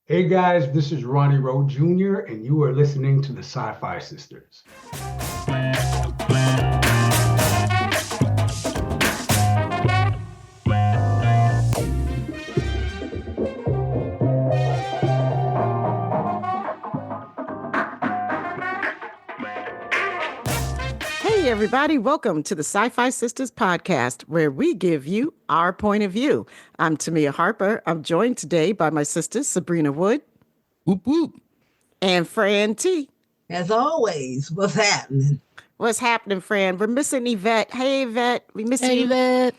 Hey guys, this is Ronnie Rowe Jr., and you are listening to the Sci-Fi Sisters. Hey, everybody, welcome to the Sci-Fi Sisters podcast, where we give you our point of view. I'm Tamia Harper. I'm joined today by my sisters, Sabrina Wood. Whoop, whoop. And Fran T. As always, what's happening? What's happening, Fran? We're missing Yvette. Hey, Yvette, we miss you. Yvette.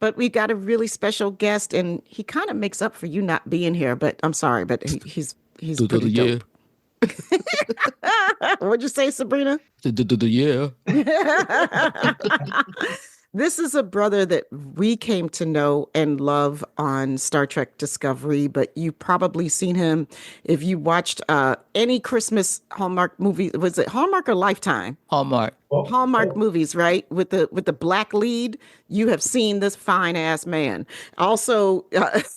But we got a really special guest, and he kind of makes up for you not being here. But I'm sorry, but he's pretty dope. What'd you say, Sabrina? Yeah. This is a brother that we came to know and love on Star Trek Discovery, but you've probably seen him if you watched any Christmas Hallmark movie. Was it Hallmark or Lifetime? Hallmark. Hallmark movies, right? With the black lead, you have seen this fine ass man. Also,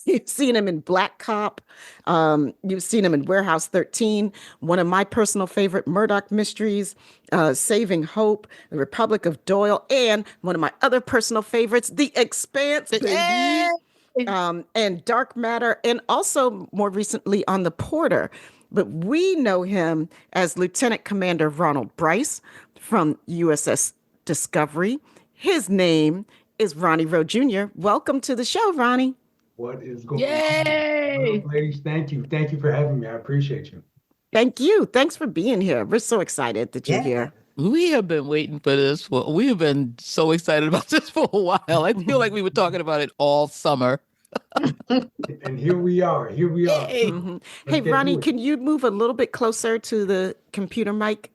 you've seen him in Black Cop. You've seen him in Warehouse 13, one of my personal favorite Murdoch mysteries, Saving Hope, The Republic of Doyle, and one of my other personal favorites, The Expanse, baby. And Dark Matter, and also more recently on The Porter. But we know him as Lieutenant Commander Ronald Bryce from USS Discovery. His name is Ronnie Rowe Jr. Welcome to the show, Ronnie. What is going Yay! on? Ladies, thank you. Thank you for having me. I appreciate you. Thank you. Thanks for being here. We're so excited that you're here. We have been waiting for this. We have been so excited about this for a while. I feel like we were talking about it all summer. And here we are. Here we are. Mm-hmm. Hey, Ronnie, can you move a little bit closer to the computer mic?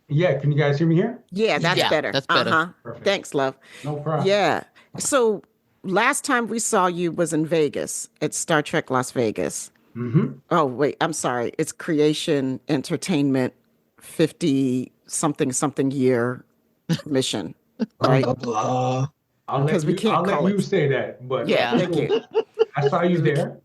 Yeah, can you guys hear me here? Yeah, that's better. That's better. Perfect. Thanks, love. No problem. Yeah. So last time we saw you was in Vegas at Star Trek Las Vegas. Mm-hmm. Oh, wait, I'm sorry. It's Creation Entertainment 50 something year mission. Right? Blah. I'll let you say that, but Yeah, thank you. I saw you there.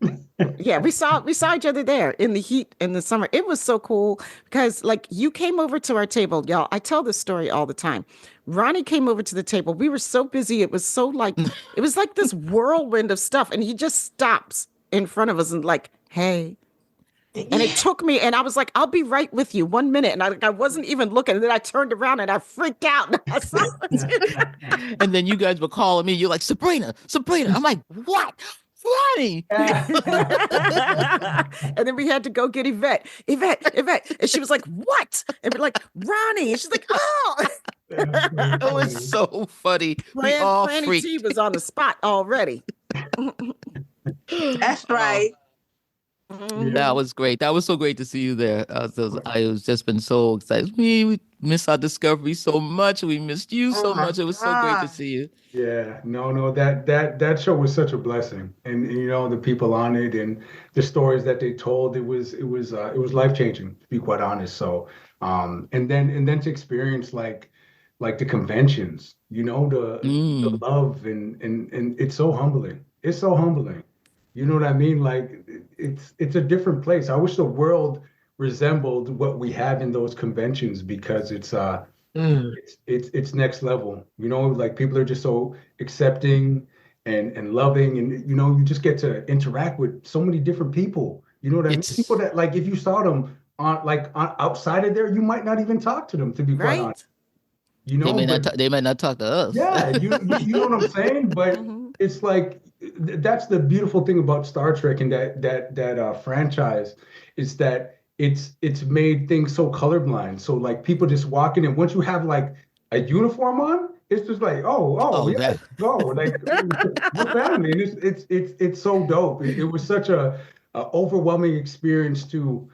Yeah, we saw each other there in the heat in the summer. It was so cool because like you came over to our table, y'all. I tell this story all the time. Ronnie came over to the table. We were so busy. It was so like it was like this whirlwind of stuff, and he just stops in front of us and like, hey. And it took me, and I was like, I'll be right with you 1 minute. And I wasn't even looking. And then I turned around and I freaked out. And, I saw And then you guys were calling me. You're like, Sabrina. I'm like, what? Ronnie. And then we had to go get Yvette. And she was like, what? And we're like, Ronnie. And she's like, oh. It was so funny. We all Franny freaked. T was on the spot already. That's right. That was great. That was so great to see you there. I was just been so excited. We miss our Discovery so much. We missed you so much. It was so great to see you. Yeah, no, that show was such a blessing, and you know the people on it and the stories that they told. It was life changing, to be quite honest. So, and then to experience like the conventions, you know, the love and it's so humbling. It's so humbling. You know what I mean? Like it's a different place. I wish the world resembled what we have in those conventions because it's next level. You know, like people are just so accepting and loving, and you know, you just get to interact with so many different people. You know what I mean? People that like if you saw them on outside of there, you might not even talk to them, to be quite honest. You know, they might not talk to us. Yeah, you know what I'm saying? But it's like that's the beautiful thing about Star Trek and that franchise is that it's made things so colorblind. So like people just walking in, once you have like a uniform on, it's just like yeah, go like we're family. And it's so dope. It was such a overwhelming experience to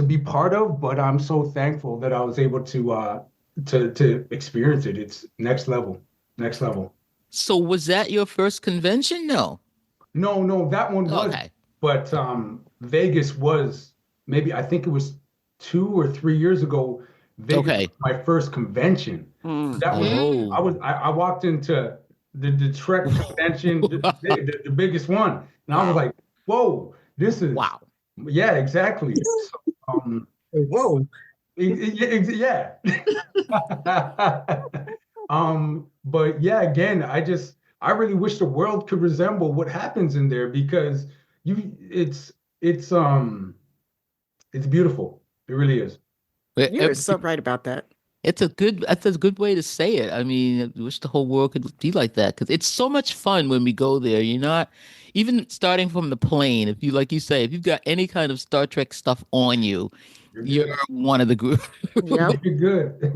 be part of, but I'm so thankful that I was able to experience it. It's next level. So was that your first convention? No, that one was. Okay. But Vegas was maybe I think it was 2 or 3 years ago. Vegas was my first convention. That was I walked into the Trek convention, the biggest one, and I was like, whoa, this is Yeah, exactly. So, Whoa. yeah. But yeah, again, I really wish the world could resemble what happens in there because you it's it's beautiful. It really is. Where You're so right about that. that's a good way to say it. I mean, I wish the whole world could be like that because it's so much fun when we go there. You're not even starting from the plane. If you, like you say, if you've got any kind of Star Trek stuff on you, You're you're good. one of the group. Yep. You're good.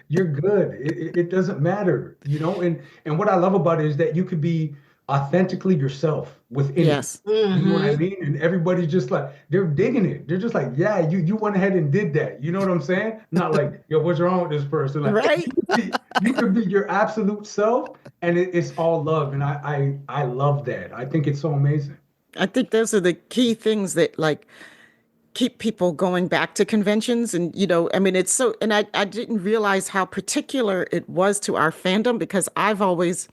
You're good. It doesn't matter, you know. And what I love about it is that you could be authentically yourself within it. Yes. You know what I Mm-hmm. mean? And everybody's just like they're digging it. They're just like, yeah, you went ahead and did that. You know what I'm saying? Not like, yo, what's wrong with this person? Like Right. you could be your absolute self, and it's all love. And I love that. I think it's so amazing. I think those are the key things that like keep people going back to conventions. And I mean, it's so, and I didn't realize how particular it was to our fandom because I've always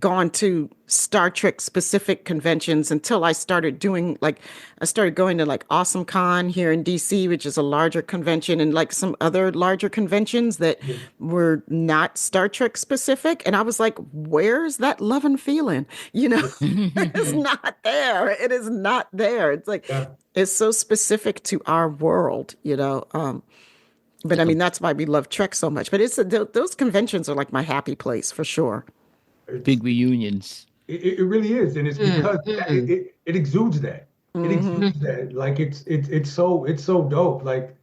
gone to Star Trek specific conventions until I started doing like I started going to like Awesome Con here in DC, which is a larger convention, and like some other larger conventions that Yeah. were not Star Trek specific. And I was like, where's that love and feeling? It's not there. It is not there. It's like Yeah. it's so specific to our world. But I mean, that's why we love Trek so much. But those conventions are like my happy place for sure. It's, Big reunions. it really is, and it's because Mm-hmm. it exudes that. It Hmm. exudes that. Like it's so dope. Like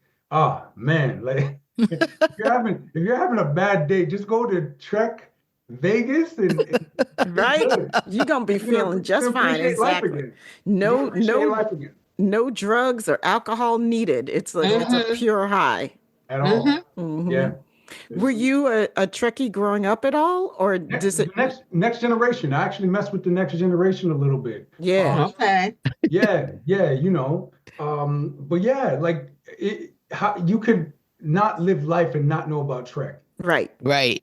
man, like if you're having a bad day, just go to Trek Vegas and you're Right? good. You're gonna be You're feeling gonna just fine. appreciate life Exactly. again. You're gonna No, appreciate no, life again no drugs or alcohol needed. It's a Mm-hmm. pure high. at Mm-hmm. all. Hmm. Yeah. Were you a Trekkie growing up at all, or Next, does the it? next generation. I actually messed with the next generation a little bit. Yeah. Okay. Yeah, but yeah, like how you could not live life and not know about Trek. Right. Right.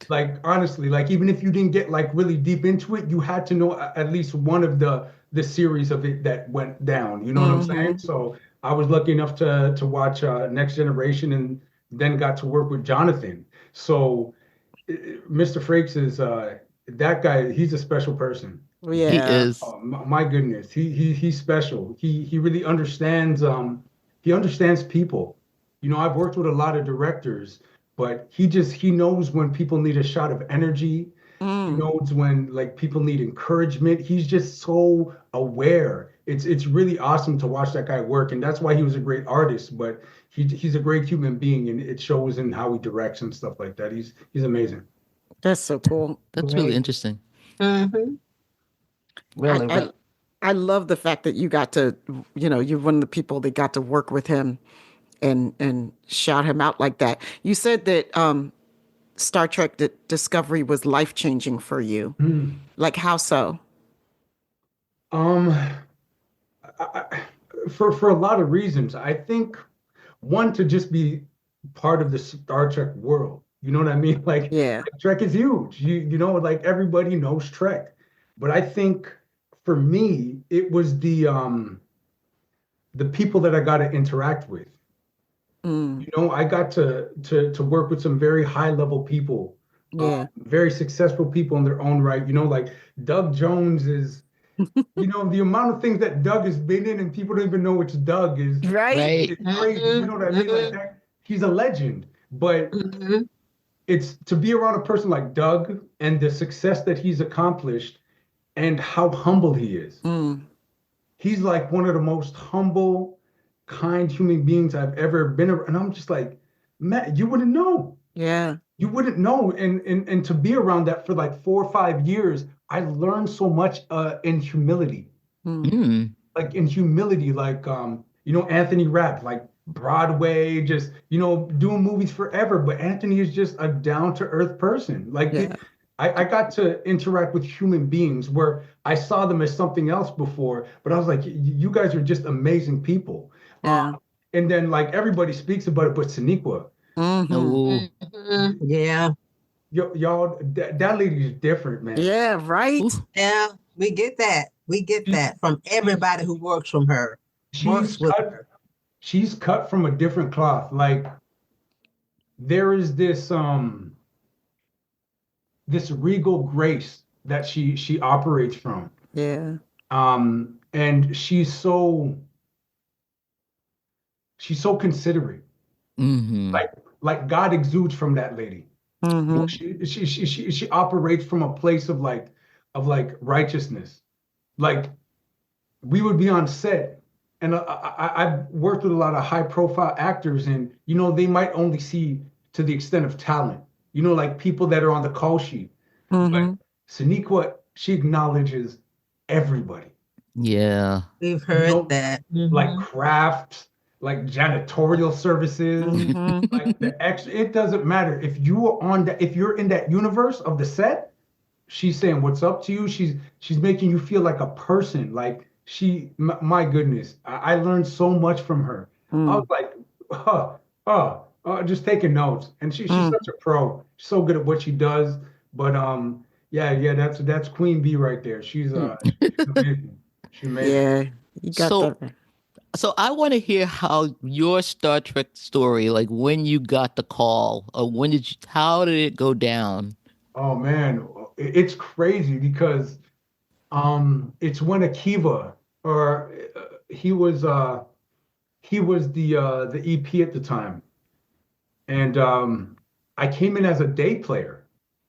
Like honestly, like even if you didn't get like really deep into it, you had to know at least one of the series of it that went down. You know what I'm saying? Hmm. So I was lucky enough to watch Next Generation and then got to work with Jonathan. So Mr. Frakes is that guy. He's a special person. He Yeah. is. Oh, my goodness, he's special. He really understands. He understands people. I've worked with a lot of directors, but he knows when people need a shot of energy. He Mm. knows when like people need encouragement. He's just so aware. It's really awesome to watch that guy work, and that's why he was a great artist. But he's a great human being, and it shows in how he directs and stuff like that. He's amazing. That's so cool. That's really interesting. Mm-hmm. I, Really, I I love the fact that you got to, you're one of the people that got to work with him and shout him out like that. You said that Star Trek Discovery was life changing for you. Mm. Like how so? Um, for a lot of reasons. I think one to just be part of the Star Trek world. You know what I mean? Yeah. Like Trek is huge. Like everybody knows Trek. But I think for me, it was the people that I got to interact with. Mm. I got to work with some very high level people, Yeah. very successful people in their own right. Like Doug Jones is, the amount of things that Doug has been in and people don't even know which Doug is. Right? right. It's crazy. You know what I mean? Like that, he's a legend. But Mm-hmm. it's to be around a person like Doug and the success that he's accomplished and how humble he is. Mm. He's like one of the most humble, kind human beings I've ever been around. And I'm just like, Matt, you wouldn't know. Yeah. You wouldn't know. And to be around that for like 4 or 5 years, I learned so much in humility. Mm. Mm. Like in humility, like Anthony Rapp, like Broadway, just doing movies forever. But Anthony is just a down-to-earth person. Like Yeah. I got to interact with human beings where I saw them as something else before, but I was like, you guys are just amazing people. Yeah. And then like everybody speaks about it, but Saniqua, Hmm. Oh, Mm-hmm. Yeah. y'all, that lady is different, man. Yeah. Right. ooh, Yeah. We get that. We get that from everybody who works from her. works she's with cut her. she's cut from a different cloth. Like there is this regal grace that she operates from. Yeah. And she's so considerate. Mm-hmm. Like God exudes from that lady. Mm-hmm. She operates from a place of like righteousness. Like we would be on set, and I've worked with a lot of high profile actors, and they might only see to the extent of talent. Like people that are on the call sheet. But Mm-hmm. Sonequa, she acknowledges everybody. Yeah. We've You heard know, that. like crafts, like janitorial services, Mm-hmm. like the extra. It doesn't matter if you are on that. If you're in that universe of the set, she's saying what's up to you. She's making you feel like a person. Like my goodness, I learned so much from her. I was like, just taking notes. And she's Mm-hmm. such a pro. She's so good at what she does. But yeah, that's Queen Bee right there. She's amazing. She's amazing. Yeah, you got So, that. so I want to hear how your Star Trek story, like when you got the call, or how did it go down? Oh man, it's crazy because it's when Akiva or he was the EP at the time, and I came in as a day player.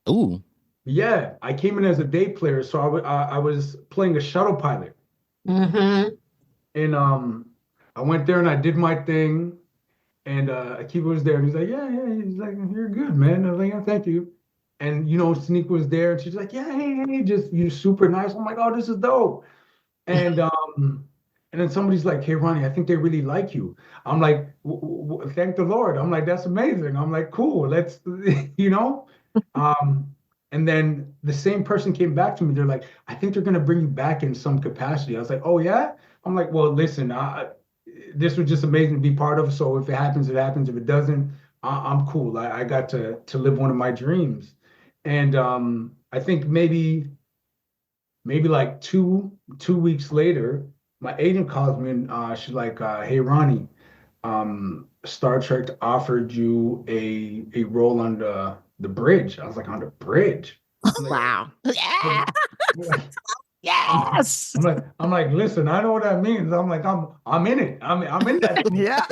Ooh. Yeah, I came in as a day player, so I was playing a shuttle pilot, Mm-hmm. and I went there and I did my thing, and Akiva was there, and he's like, yeah, yeah, he's like, you're good, man. I was like, yeah, thank you. And Sneak was there, and she's like, yeah, hey, just you super nice. I'm like, oh, this is dope. And then somebody's like, hey, Ronnie, I think they really like you. I'm like, thank the Lord. I'm like, that's amazing. I'm like, cool, let's, you know. Um, and then the same person came back to me. They're like, I think they're gonna bring you back in some capacity. I was like, oh yeah. I'm like, well, listen, this was just amazing to be part of. So if it happens, it happens. If it doesn't, I'm cool. I got to live one of my dreams. And I think maybe like two weeks later, my agent calls me and she's like, "Hey Ronnie, Star Trek offered you a role on the bridge." I was like, "On the bridge?" I'm like, Wow. Yeah. I'm like, Yes. I'm like, listen, I know what that means. I'm like, I'm in it. I'm in that. Yeah.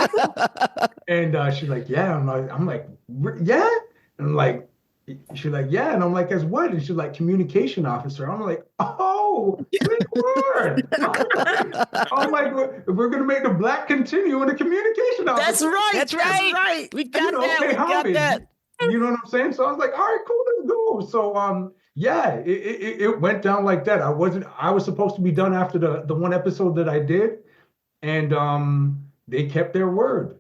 And she's like, yeah. I'm like, yeah. And I'm like, she's like, yeah. And I'm like, as what? And she's like, communication officer. I'm like, oh, good word. I'm like, we're gonna make the black continue in the communication officer. That's right. That's That's right. right. We got that. pay We got homage. that. You know what I'm saying? So I was like, all right, cool, let's go. So yeah, it went down like that. I was supposed to be done after the one episode that I did, and they kept their word.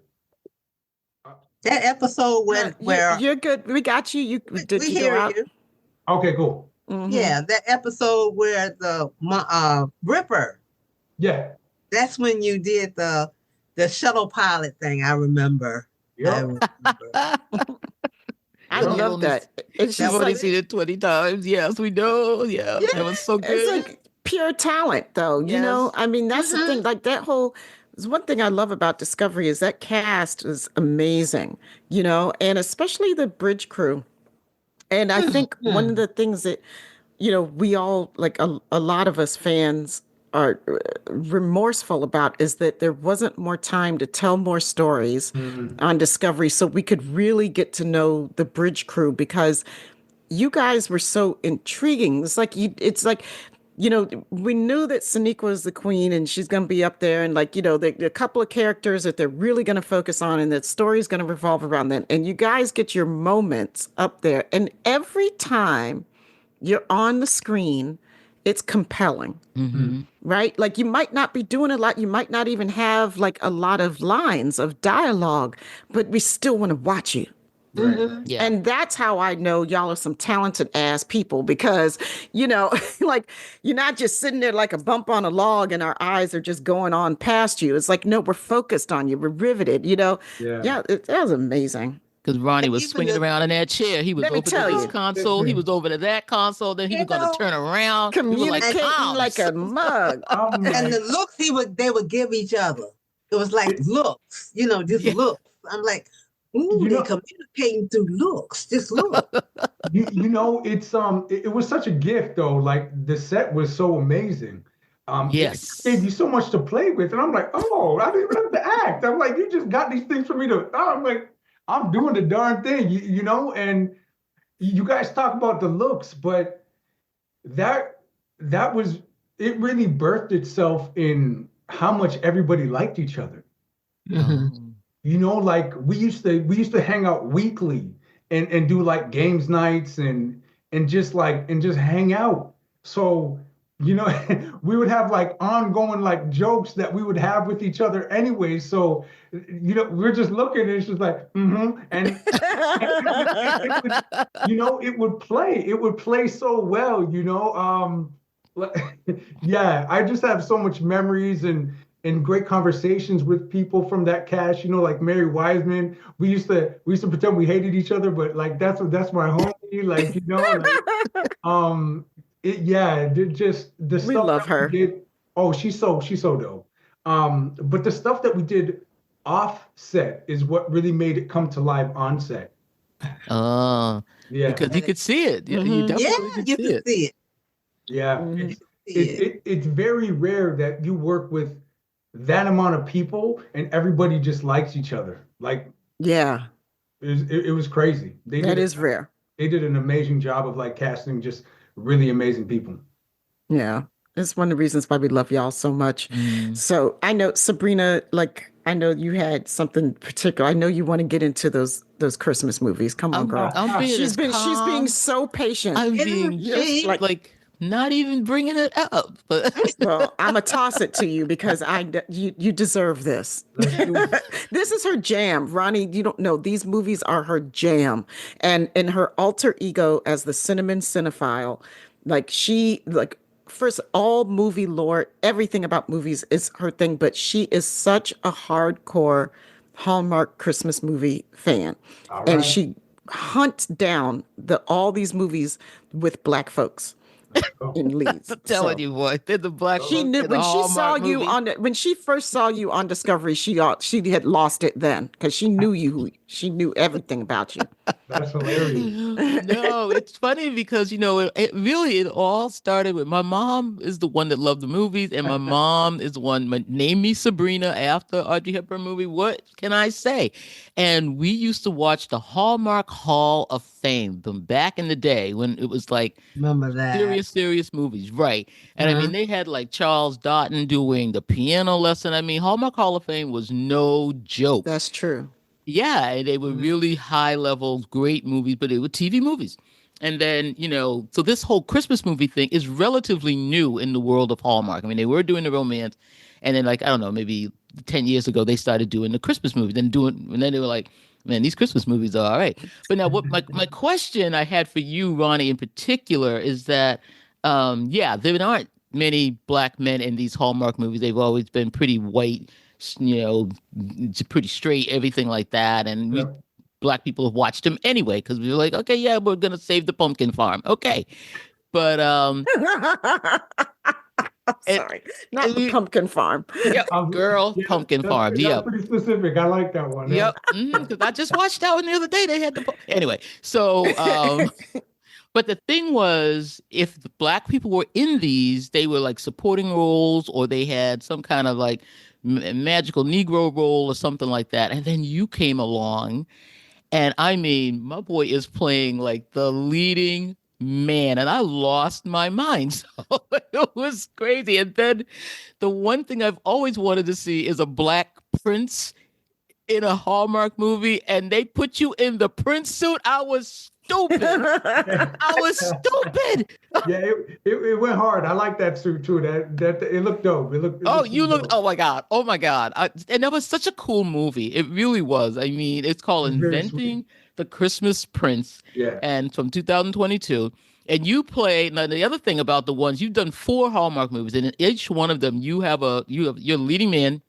That episode where You're good. We got you. Did we you go hear out? you. Okay, cool. Mhm. Yeah, that episode where the Ripper. Yeah. That's when you did the shuttle pilot thing. I remember. Yep. I Yeah. love that. It's You've just only like seen it 20 times. Yes, we know. Yeah, Yeah. that was so it's good. like pure talent, though. You know, Yes. I mean, that's the thing. Like that whole. It's one thing I love about Discovery is that cast is amazing. You know, and especially the bridge crew. And I think one of the things that, we all, like a lot of us fans are remorseful about is that there wasn't more time to tell more stories Mhm. on Discovery so we could really get to know the bridge crew because you guys were so intriguing. It's like, we knew that Sonequa was the queen and she's going to be up there. And like, the a couple of characters that they're really going to focus on and that story's going to revolve around that. And you guys get your moments up there. And every time you're on the screen, it's compelling, Mm-hmm. right? Like you might not be doing a lot. You might not even have like a lot of lines of dialogue, but we still want to watch you. Right. Yeah. And that's how I know y'all are some talented ass people because, like you're not just sitting there like a bump on a log and our eyes are just going on past you. It's like, no, we're focused on you. We're riveted, Yeah. Yeah, that was amazing. because Ronnie was Even swinging around in that chair. He was Let me over tell to this you. console. He was over to that console. Then he was You going to know, turn around. We were like, Communicating like a mug. I'm and the like, looks they would give each other. It was like looks, just Yeah. looks. I'm like, ooh, you they know, communicating through looks. Just look. it's it was such a gift though. Like the set was so amazing. It gave Yes. you so much to play with, and I'm like, oh, I didn't even have to act. I'm like, you just got these things for me to. I'm like, I'm doing the darn thing, and you guys talk about the looks, but that that was it really birthed itself in how much everybody liked each other. Mhm. Like we used to hang out weekly and do like games nights and just hang out. So, we would have like ongoing like jokes that we would have with each other anyway. So, we're just looking and it's just like, and it would play so well, yeah, I just have so much memories and great conversations with people from that cast, like Mary Wiseman. We used to pretend we hated each other, but like that's my homie, like, yeah, just the We stuff love that we her. did. Oh, she's so dope. But the stuff that we did off set is what really made it come to life on set. Uh, Yeah, because you could see it. You Mhm. Yeah, definitely could you see can it. see it. yeah. Mhm. It's See it, it. it it's very rare that you work with that amount of people and everybody just likes each other. Like Yeah, it was crazy. They that did is rare. they did an amazing job of like casting just really amazing people. Yeah. It's one of the reasons why we love y'all so much. Mm. So I know Sabrina, like I know you had something particular. I know you want to get into those Christmas movies. Come on, girl. I'm being She's as being calm. so patient. I'm Yeah, being Just see? like not even bringing it up. But well, I'm gonna toss it to you because you deserve this. Let's do it. This is her jam, Ronnie. You don't know these movies are her jam, and in her alter ego as the Cinnamon Cinephile, like she like first all movie lore, everything about movies is her thing, but she is such a hardcore Hallmark Christmas movie fan, All and right. she hunts down all these movies with black folks Let's go. in leads. I'm telling So. you, boy, they're the black She folks knew in the when she saw Hallmark you movies. when she first saw you on Discovery, she had lost it then because she knew you. She knew everything about you. That's hilarious. No, it's funny because it really it all started with my mom is the one that loved the movies, and my mom is the one named me Sabrina after Audrey Hepburn movie. What can I say? And we used to watch the Hallmark Hall of Fame from back in the day when it was like Remember that. serious movies, right? And I Uh-huh. mean, they had like Charles Doughton doing the piano lesson. I mean, Hallmark Hall of Fame was no joke. That's true. Yeah, and they were Mhm. really high level, great movies, but they were TV movies. And then, so this whole Christmas movie thing is relatively new in the world of Hallmark. I mean, they were doing the romance, and then like, I don't know, maybe 10 years ago, they started doing the Christmas movie, and then they were like, man, these Christmas movies are all right. But now what my question I had for you, Ronnie, in particular, is that yeah, there aren't many black men in these Hallmark movies. They've always been pretty white, you know, pretty straight, everything like that. And we Yep. black people have watched them anyway because we were like, okay, yeah, we're gonna save the pumpkin farm, okay. But and, Sorry, not the we, pumpkin farm. yep, girl, Yeah, pumpkin farm, that's yep. pretty specific. I like that one. Yeah. Yep, because I just watched that one the other day. They had anyway. So, but the thing was, if the black people were in these, they were like supporting roles, or they had some kind of like magical Negro role or something like that. And then you came along, and I mean, my boy is playing like the leading man, and I lost my mind. So it was crazy. And then the one thing I've always wanted to see is a black prince in a Hallmark movie, and they put you in the prince suit. I was stupid. I was stupid. Yeah, it went hard. I like that suit too. That it looked dope. It Oh, looked you look. dope. Oh my god. Oh my god. And that was such a cool movie. It really was. I mean, it's called It's very sweet. Inventing the Christmas Prince, Yeah. and from 2022. And you play. Now, the other thing about the ones you've done 4 Hallmark movies, and in each one of them, you're leading man.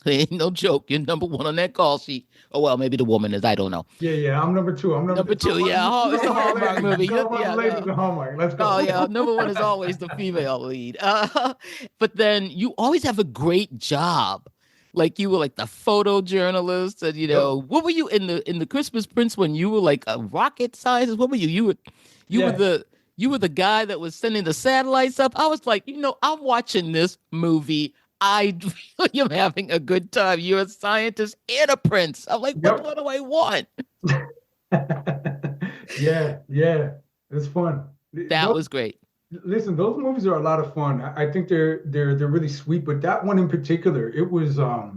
It ain't no joke. You're number one on that call sheet. Oh, well, maybe the woman is. I don't know. Yeah, I'm number two. I'm Number two, yeah. It's a Hallmark movie. Yeah, Ladies and Hallmark. Let's go. oh, yeah. Number one is always the female lead. But then you always have a great job. Like you were like the photojournalist, and what were you in the Christmas Prince when you were like a rocket scientist? What were you? You were the guy that was sending the satellites up. I was like, I'm watching this movie. I really am having a good time. You're a scientist and a prince. I'm like, what do I want? Yeah. It's fun. That was great. Listen, those movies are a lot of fun. I think they're really sweet, but that one in particular, it was a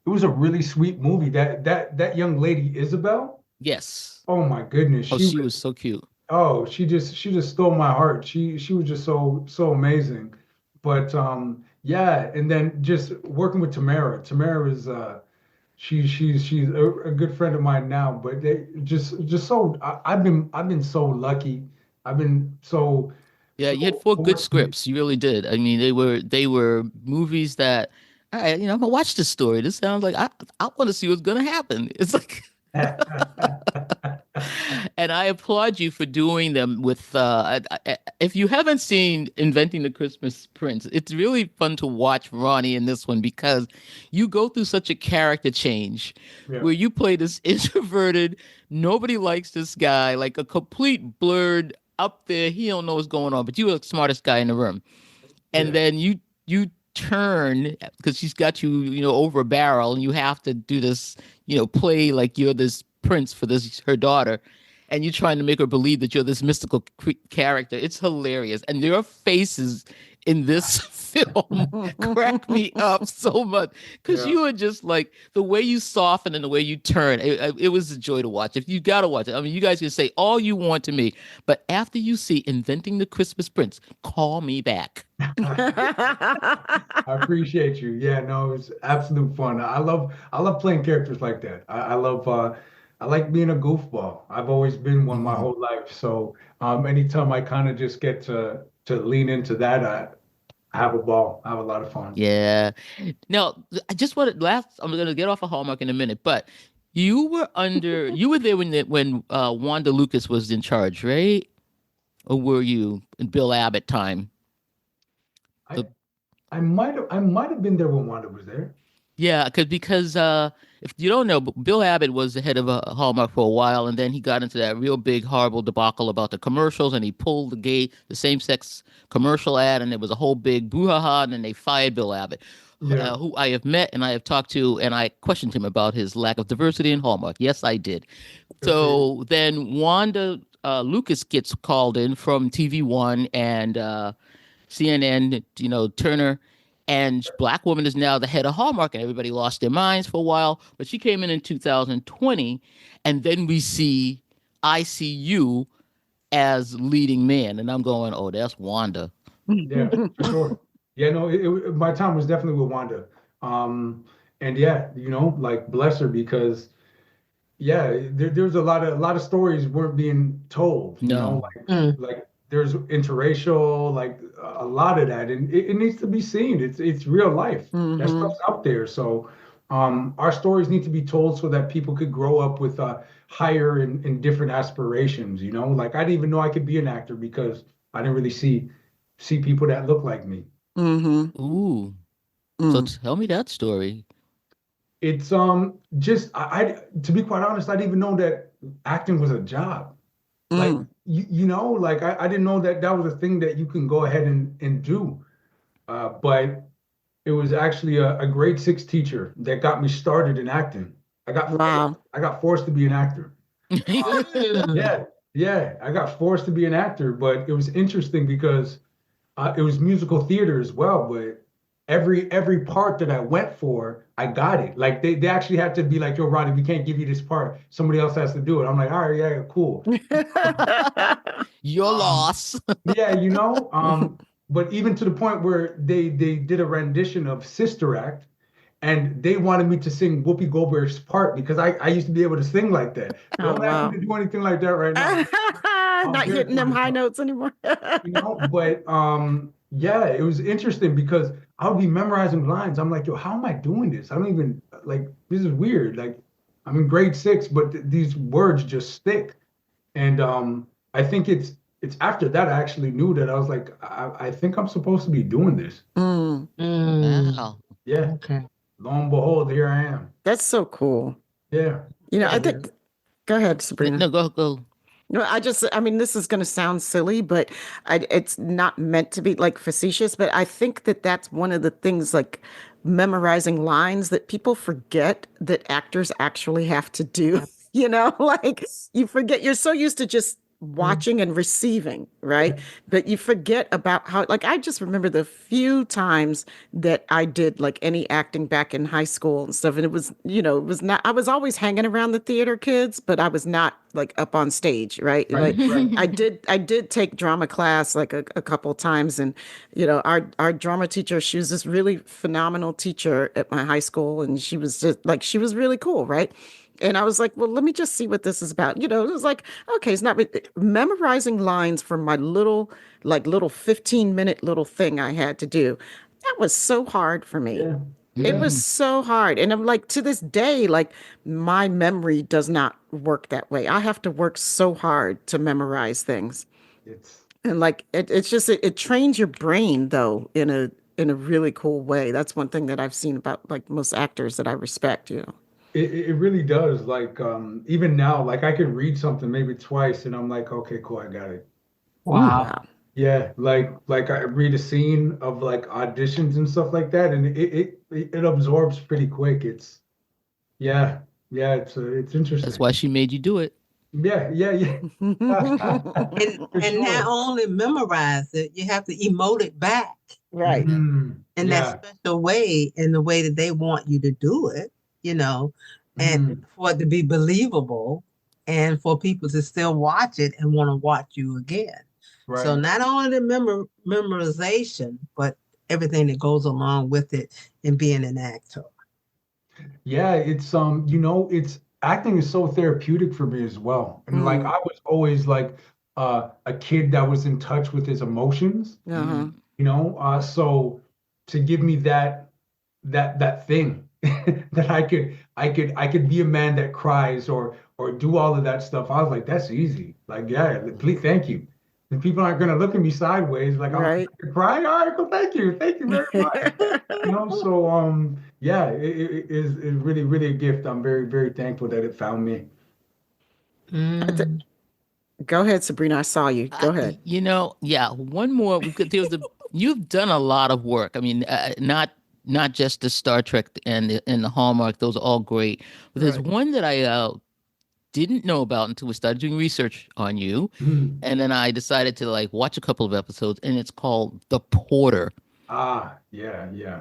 really sweet movie. That young lady, Isabel. Yes. Oh my goodness. Oh, she was so cute. Oh, she just stole my heart. She was just so amazing. But yeah, and then just working with Tamara. Tamara is she's a good friend of mine now, but they just so I've been so lucky. I've been so Yeah, you had four good scripts. You really did. I mean, they were movies that I'm gonna watch this story. This sounds like I want to see what's gonna happen. It's like and I applaud you for doing them with if you haven't seen Inventing the Christmas Prince, it's really fun to watch Ronnie in this one because you go through such a character change where you play this introverted, nobody likes this guy, like a complete blurred up there, he don't know what's going on, but you were the smartest guy in the room. And then you turn because she's got you over a barrel, and you have to do this play like you're this prince for her daughter, and you're trying to make her believe that you're this mystical character. It's hilarious, and your faces in this film crack me up so much because you were just like the way you soften and the way you turn. It was a joy to watch. If you gotta watch it, I mean, you guys can say all you want to me, but after you see Inventing the Christmas Prince, call me back. I appreciate you. Yeah, no, it's absolute fun. I love playing characters like that. I like being a goofball. I've always been one my whole life. So anytime I kind of just get to lean into that, I have a ball. I have a lot of fun. Yeah. Now, I just wanted I'm going to get off of Hallmark in a minute, but you were there when Wanda Lucas was in charge, right? Or were you in Bill Abbott time? I might have been there when Wanda was there. Yeah, because if you don't know, Bill Abbott was the head of Hallmark for a while, and then he got into that real big, horrible debacle about the commercials, and he pulled the same-sex commercial ad, and there was a whole big brouhaha, and then they fired Bill Abbott, who I have met and I have talked to, and I questioned him about his lack of diversity in Hallmark. Yes, I did. So then Wanda Lucas gets called in from TV1 and CNN, Turner. And Black woman is now the head of Hallmark, and everybody lost their minds for a while. But she came in 2020, and then we see ICU as leading man, and I'm going, oh, that's Wanda. Yeah, for sure. Yeah, no, my time was definitely with Wanda, and yeah, like bless her because there's a lot of stories weren't being told. Like there's interracial, like a lot of that, and it needs to be seen. It's real life. That stuff's out there. So our stories need to be told so that people could grow up with higher and different aspirations. Like I didn't even know I could be an actor because I didn't really see people that look like me. Ooh. So tell me that story. It's just I to be quite honest, I didn't even know that acting was a job. Like like I didn't know that was a thing that you can go ahead and do. But it was actually a grade 6 teacher that got me started in acting. I got forced to be an actor. Yeah, I got forced to be an actor, but it was interesting because it was musical theater as well, but every part that I went for, I got it. Like they actually had to be like, yo, Ronnie, we can't give you this part. Somebody else has to do it. I'm like, all right, yeah, cool. Your loss. Yeah, but even to the point where they did a rendition of Sister Act, and they wanted me to sing Whoopi Goldberg's part because I used to be able to sing like that. Don't ask me to do anything like that right now. Not hitting them high notes anymore. But yeah, it was interesting because I would be memorizing lines. I'm like, yo, how am I doing this? I don't even like this is weird. Like I'm in grade 6, but these words just stick. And I think it's after that I actually knew that I was like, I think I'm supposed to be doing this. Mm, Wow. Yeah. Okay. Lo and behold, here I am. that's so cool. Yeah. You know, Yeah, I man. think, go ahead, Sabrina. No, go. No, I mean, this is going to sound silly, but it's not meant to be like facetious, but I think that that's one of the things like memorizing lines that people forget that actors actually have to do. You know, like you forget, you're so used to just Mhm. watching and receiving, right? But you forget about how, like, I just remember the few times that I did like any acting back in high school and stuff. And it was, you know, it was not, I was always hanging around the theater kids, but I was not like up on stage, right? Right, Like right. I did take drama class like a couple times. And, you know, our drama teacher, she was this really phenomenal teacher at my high school. And she was just like, she was really cool, right? And I was like, well, let me just see what this is about. You know, it was like, okay, it's not memorizing lines from my little 15-minute little thing I had to do. That was so hard for me. Yeah. It Yeah. was so hard. And I'm like, to this day, like my memory does not work that way. I have to work so hard to memorize things. It's And like it's just it trains your brain though in a really cool way. That's one thing that I've seen about like most actors that I respect, you know. it really does. Like even now, like I can read something maybe twice and I'm like, okay, cool, I got it. Ooh, Wow. wow. Yeah, like I read a scene of like auditions and stuff like that, and it absorbs pretty quick. It's yeah, yeah, it's That's interesting. why she made you do it. Yeah, yeah, yeah. And For and not sure. only memorize it, you have to emote it back Right. in that Yeah. special way, in the way that they want you to do it, you know, and Mhm. for it to be believable and for people to still watch it and want to watch you again. So Right. not only the memorization, but everything that goes along with it and being an actor. Yeah, it's it's acting is so therapeutic for me as well. And like Mm, I was always like a kid that was in touch with his emotions, uh-huh. so to give me that thing that I could be a man that cries or do all of that stuff. I was like, that's easy. Like, yeah, please, thank you. And people aren't gonna look at me sideways like I'm Right. crying. All right, well, thank you very much. So yeah, it is really, really a gift. I'm very, very thankful that it found me. Mm. Go ahead, Sabrina. I saw you. Go ahead. Yeah, one more. You've done a lot of work. I mean, not just the Star Trek and the Hallmark; those are all great. But there's Right. one that I didn't know about until we started doing research on you, Mhm. and then I decided to like watch a couple of episodes, and it's called The Porter. Ah, yeah, yeah, yeah,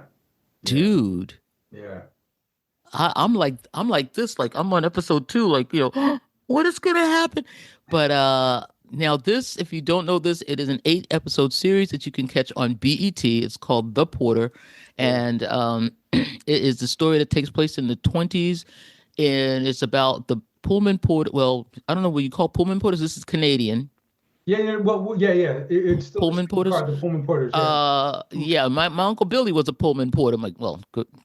Dude, yeah. I'm like this, like I'm on episode 2, like what is gonna happen? But now this, if you don't know this, it is an 8 episode series that you can catch on BET. It's called The Porter, Yeah. and it is the story that takes place in the 20s, and it's about the Pullman Porter. Well, I don't know what you call Pullman Porters. This is Canadian Yeah, yeah, well, yeah, yeah. It's still the Pullman Porters. streetcar, the Pullman Porters, yeah. Yeah, my uncle Billy was a Pullman Porter. My well,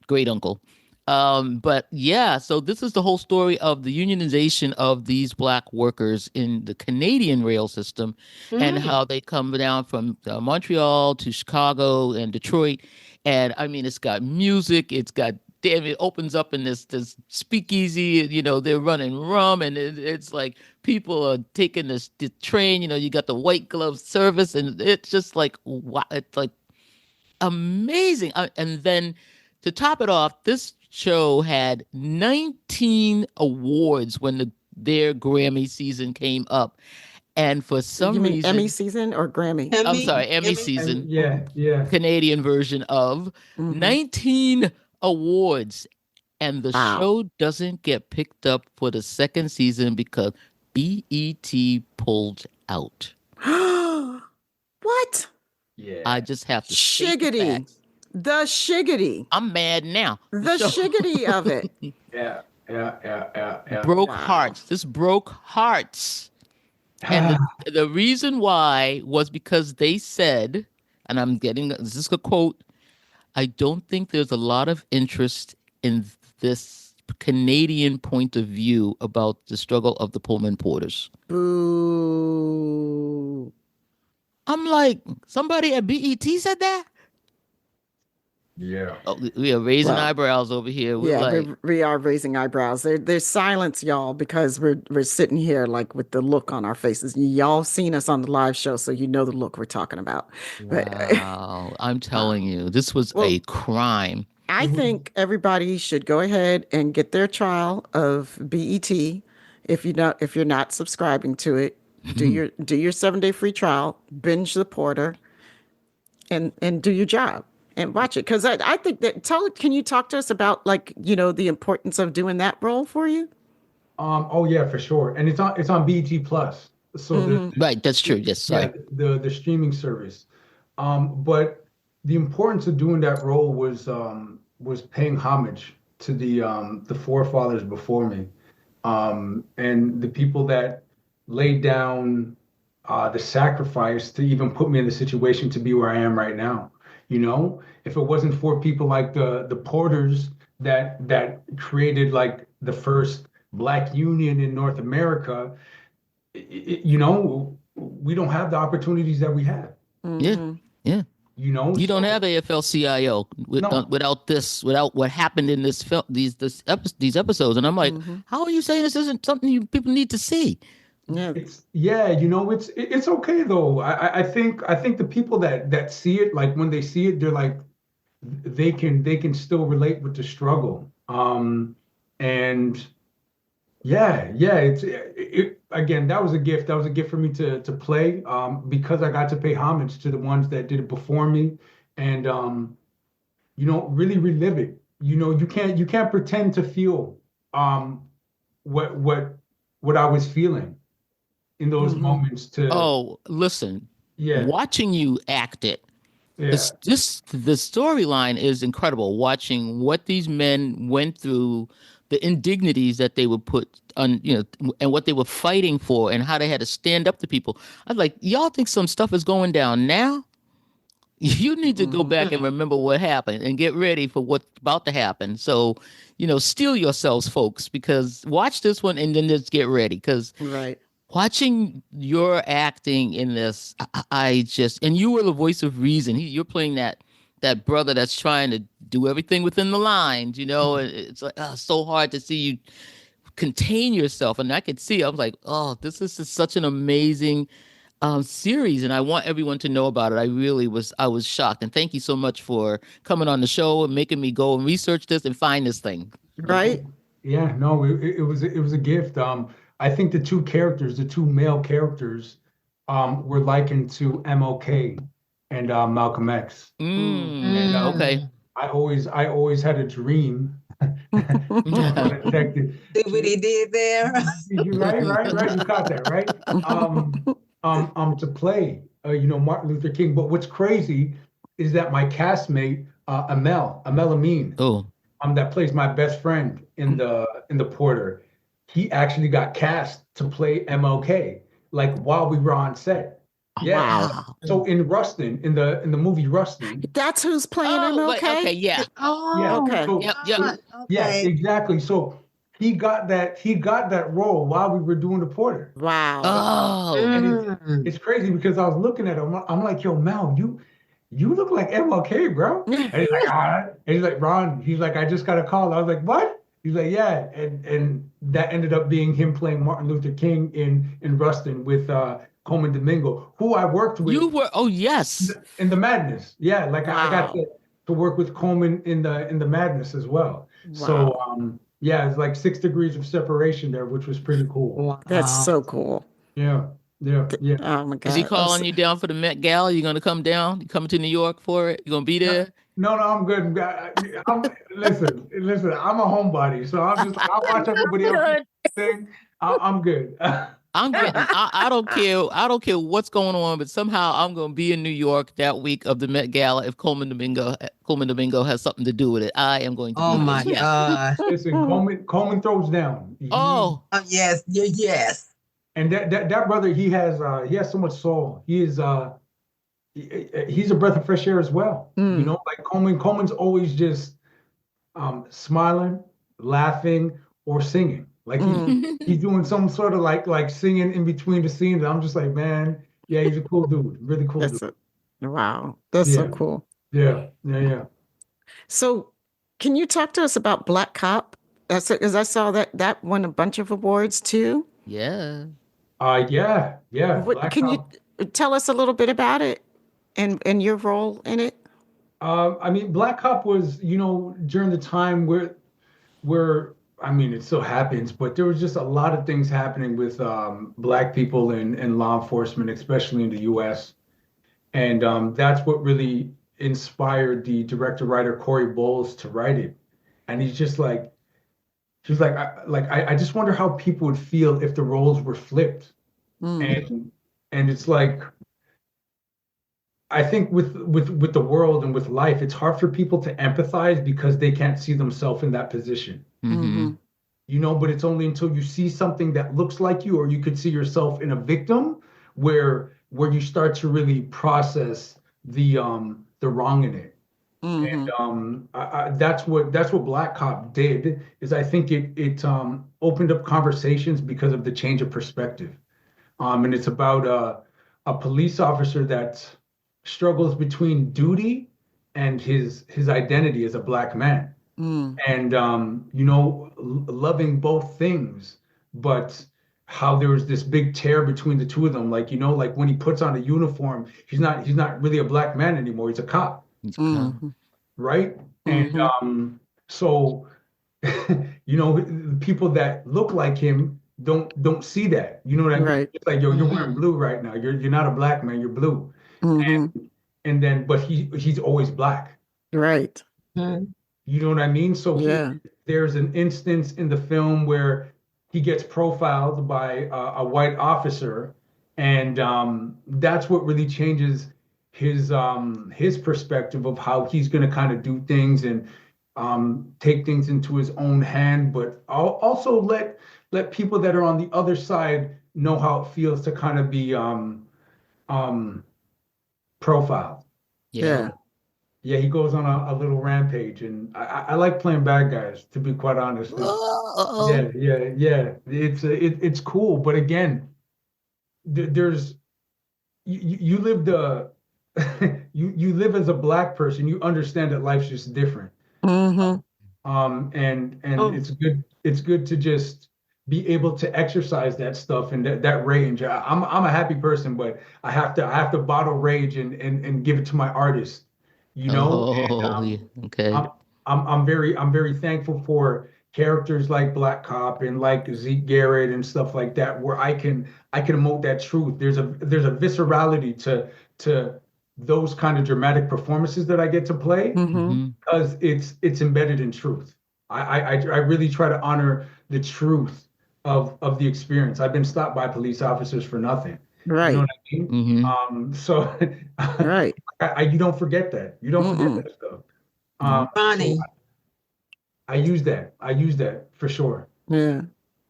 great uncle. But yeah, so this is the whole story of the unionization of these black workers in the Canadian rail system, and Mm. how they come down from Montreal to Chicago and Detroit. And I mean, it's got music. It's got damn. It opens up in this speakeasy. They're running rum, and it's like people are taking the train. You got the white glove service, and it's just like wow. It's like amazing. And then to top it off, this show had 19 awards when their Grammy season came up. And for You some mean Emmy reason, season or Grammy? I'm Emmy, sorry, Emmy Emmy. And season, yeah, yeah. Canadian version of Hmm. 19 awards. And the Wow. show doesn't get picked up for the second season because BET pulled out. What? I Yeah. just have to state the Shiggity. facts. The shiggity. I'm mad now. The The show shiggity of it. Yeah, yeah, yeah, yeah, yeah. broke Wow. hearts. This broke hearts. And the reason why was because they said, and I'm getting this is a quote, I don't think there's a lot of interest in this Canadian point of view about the struggle of the Pullman porters. Boo. I'm like, somebody at BET said that? Yeah. Oh, we are raising Well, eyebrows over here. We're yeah, like, we are raising eyebrows. There's silence, y'all, because we're sitting here like with the look on our faces. Y'all seen us on the live show, so you know the look we're talking about. But wow, I'm telling you, this was well, a crime. I think everybody should go ahead and get their trial of BET. If you're not subscribing to it, do your 7-day free trial, binge the Porter, and do your job and watch it. Because I think that can you talk to us about like, the importance of doing that role for you? Oh yeah, for sure. And it's on BET Plus. So Right, that's true. Yes, sorry. the streaming service. But the importance of doing that role was paying homage to the forefathers before me, and the people that laid down the sacrifice to even put me in the situation to be where I am right now. If it wasn't for people like the Porters that created like the first Black union in North America, we don't have the opportunities that we have. Yeah, yeah. You don't have AFL-CIO No. without what happened in this film, these episodes, and I'm like, how are you saying this isn't something people need to see? Yeah. It's okay though. I think the people that see it, like when they see it, they're like they can still relate with the struggle. And again, that was a gift. That was a gift for me to play, because I got to pay homage to the ones that did it before me, and really relive it. You can't pretend to feel what I was feeling in those moments. Listen, Yeah. watching you act it. Yeah. The storyline is incredible. Watching what these men went through, the indignities that they were put on, and what they were fighting for, and how they had to stand up to people. I was like, y'all think some stuff is going down now? You need to go back and remember what happened and get ready for what's about to happen. So, steel yourselves, folks, because watch this one and then just get ready. Because Right. watching your acting in this, and you were the voice of reason. You're playing that brother that's trying to do everything within the lines, and it's like so hard to see you contain yourself. And I could see, I was like, oh, this is such an amazing series, and I want everyone to know about it. I was shocked, and thank you so much for coming on the show and making me go and research this and find this thing. Right. Yeah, no, it was a gift. I think the two male characters, were likened to MLK and Malcolm X. And, Okay. I always had a dream. Detective. See what he did there? Right. You caught that, right? To play, Martin Luther King. But what's crazy is that my castmate, Amel Amin, that plays my best friend in the Porter, he actually got cast to play MLK, like while we were on set. Yeah. Wow. So in Rustin, in the movie Rustin. That's who's playing MLK? Okay, yeah. Oh, okay. So, Yep. Yeah, exactly. So he got that role while we were doing the Porter. Wow. Oh. And it's crazy because I was looking at him. I'm like, yo, Mel, you look like MLK, bro. And he's like, and he's like, Ron, he's like, I just got a call. I was like, what? He's like, yeah. And that ended up being him playing Martin Luther King in Rustin with Coleman Domingo, who I worked with. You were, yes. In the Madness. Yeah, like wow. I got to work with Coleman in the Madness as well. Wow. So it's like 6 degrees of separation there, which was pretty cool. Wow. That's so cool. Yeah. Oh my God. Is he calling you down for the Met Gala? You gonna come down? You coming to New York for it? You gonna be there? No, I'm good. Listen, I'm a homebody, so I'll watch everybody else thing. I'm good. I'm good. I don't care. I don't care what's going on, but somehow I'm going to be in New York that week of the Met Gala. If Coleman Domingo has something to do with it, I am going to. Oh my God! Listen, Coleman throws down. Yes. And that brother, he has so much soul. He is he's a breath of fresh air as well. You know, like Coleman's always just smiling, laughing, or singing. Like he's doing some sort of like singing in between the scenes. I'm just like, man, yeah, he's a cool dude, really cool That's dude. wow. That's so Yeah, cool. yeah. So, can you talk to us about Black Cop? Because I saw that won a bunch of awards too. Yeah. Yeah. What Black can you Cop. tell us a little bit about it and your role in it? I mean, Black Cop was, you know, during the time where I mean, it still happens, but there was just a lot of things happening with Black people in law enforcement, especially in the U.S. And that's what really inspired the director writer Corey Bowles to write it. And he's like, I just wonder how people would feel if the roles were flipped. Mm, And it's like, I think with the world and with life, it's hard for people to empathize because they can't see themselves in that position. Mm-hmm. You know, but it's only until you see something that looks like you, or you could see yourself in a victim, where you start to really process the wrong in it. And hmm that's what Black Cop did, is I think it opened up conversations because of the change of perspective. And it's about a police officer that struggles between duty and his identity as a Black man, mm, and you know, loving both things, but how there was this big tear between the two of them. Like, you know, like when he puts on a uniform, he's not really a Black man anymore. He's a cop, hmm right? And hmm so you know, the people that look like him don't see that. You know what I mean? Right. It's like, yo, you're wearing Mhm. blue right now. You're not a Black man. You're blue. hmm And then, but he's always Black. Right. Mhm. You know what I mean? So Yeah. there's an instance in the film where he gets profiled by a white officer, and that's what really changes his perspective of how he's going to kind of do things, and take things into his own hand, but also let people that are on the other side know how it feels to kind of be um, profiled. Yeah. Yeah. So yeah, he goes on a little rampage, and I like playing bad guys, to be quite honest. Oh. Yeah. It's cool, but again, there's you live the you live as a Black person, you understand that life's just different. hmm And Oh, it's good to just be able to exercise that stuff and that rage. I'm a happy person, but I have to bottle rage and give it to my artist, you know. And Oh, yeah. Okay. I'm very thankful for characters like Black Cop and like Zeke Garrett and stuff like that, where I can emote that truth. There's a viscerality to those kind of dramatic performances that I get to play, hmm Mm-hmm. because it's embedded in truth. I really try to honor the truth of the experience. I've been stopped by police officers for nothing. You know Right. what I mean? Mm-hmm. So Right. you don't forget that. You don't forget Mm-mm. that stuff. No. So Ronnie, I use that. I use that for sure. Yeah.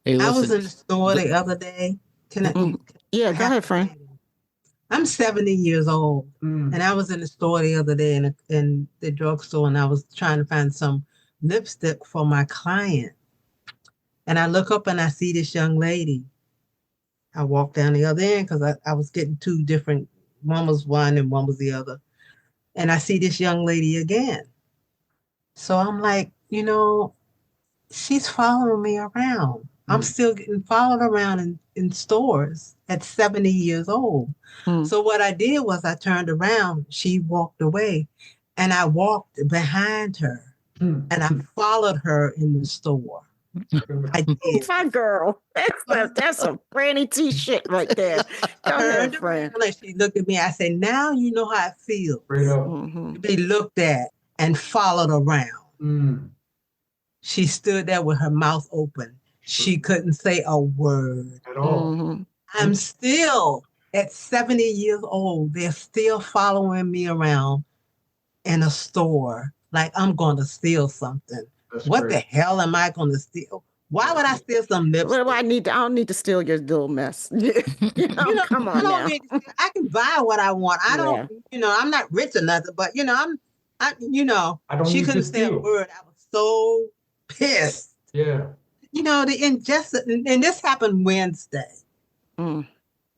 Hey, I was listen. in the store the other day. Can I, Mhm. Yeah. I Go have ahead, to friend. say this. I'm 70 years old, Mm, and I was in the store the other day in the drugstore, and I was trying to find some lipstick for my client. And I look up and I see this young lady. I walked down the other end because I was getting two different, one was one and one was the other. And I see this young lady again. So I'm like, she's following me around. I'm mm, still getting followed around in stores at 70 years old. Mm. So what I did was I turned around, she walked away, and I walked behind her mm. and I followed her in the store. I did. My girl. That's some Franny T shit right there. Go ahead, Turned friend. around and she looked at me. I said, now you know how it Straight feels up. hmm to be looked at and followed around. Mm. She stood there with her mouth open. She couldn't say a word. At all. hmm I'm still at 70 years old. They're still following me around in a store like I'm going to steal something. That's What the crazy. hell am I going to steal? Why would I steal some lipstick? Well, I don't need to steal your little mess. Come I on don't now. need to, I can buy what I want. I don't, Yeah. I'm not rich or nothing, but I don't she need to couldn't say a steal. word. I was so pissed. Yeah. The injustice, and this happened Wednesday. Mm,